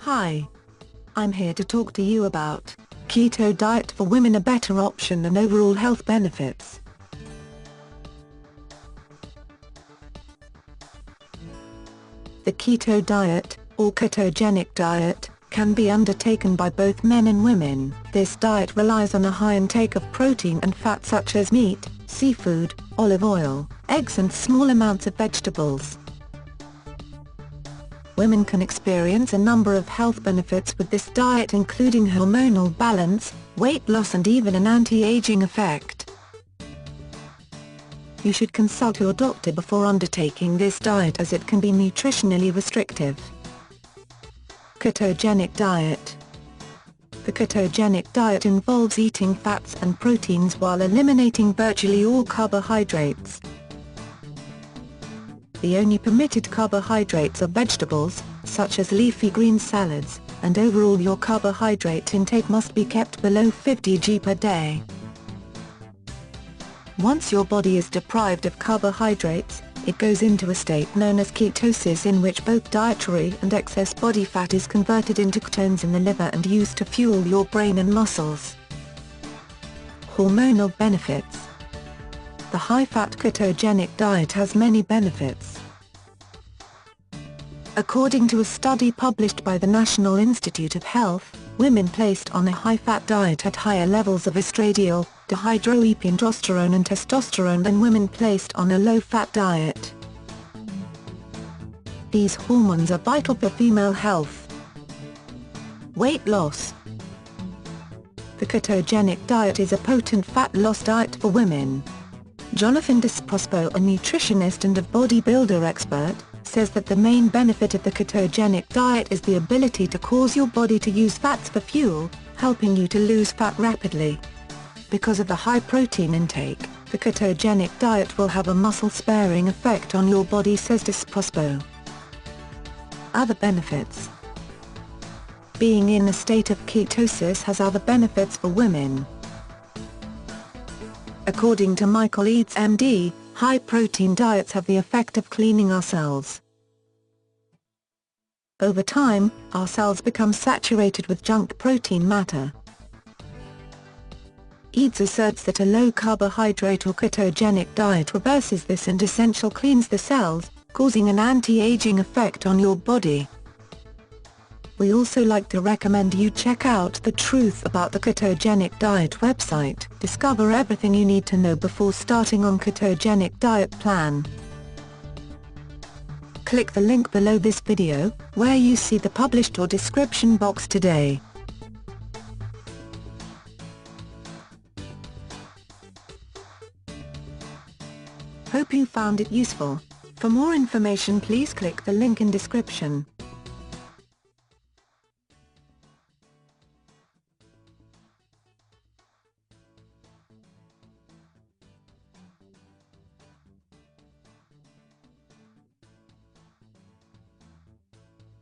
Hi. I'm here to talk to you about keto diet for women, a better option and overall health benefits. The keto diet, or ketogenic diet, can be undertaken by both men and women. This diet relies on a high intake of protein and fat such as meat, seafood, olive oil, eggs and small amounts of vegetables. Women can experience a number of health benefits with this diet, including hormonal balance, weight loss and even an anti-aging effect. You should consult your doctor before undertaking this diet as it can be nutritionally restrictive. Ketogenic diet. The ketogenic diet involves eating fats and proteins while eliminating virtually all carbohydrates. The only permitted carbohydrates are vegetables, such as leafy green salads, and overall your carbohydrate intake must be kept below 50 g per day. Once your body is deprived of carbohydrates, it goes into a state known as ketosis, in which both dietary and excess body fat is converted into ketones in the liver and used to fuel your brain and muscles. Hormonal benefits. The high-fat ketogenic diet has many benefits. According to a study published by the National Institute of Health, women placed on a high-fat diet had higher levels of estradiol, dihydroepiandrosterone and testosterone than women placed on a low-fat diet. These hormones are vital for female health. Weight loss. The ketogenic diet is a potent fat loss diet for women. Jonathan Desprospero, a nutritionist and a bodybuilder expert, says that the main benefit of the ketogenic diet is the ability to cause your body to use fats for fuel, helping you to lose fat rapidly. Because of the high protein intake, the ketogenic diet will have a muscle-sparing effect on your body, says Desprospero. Other benefits. Being in a state of ketosis has other benefits for women. According to Michael Eads MD, high-protein diets have the effect of cleaning our cells. Over time, our cells become saturated with junk protein matter. Eads asserts that a low-carbohydrate or ketogenic diet reverses this and essentially cleans the cells, causing an anti-aging effect on your body. We also like to recommend you check out the Truth About the Ketogenic Diet website. Discover everything you need to know before starting on ketogenic diet plan. Click the link below this video, where you see the published or description box today. Hope you found it useful. For more information, please click the link in description.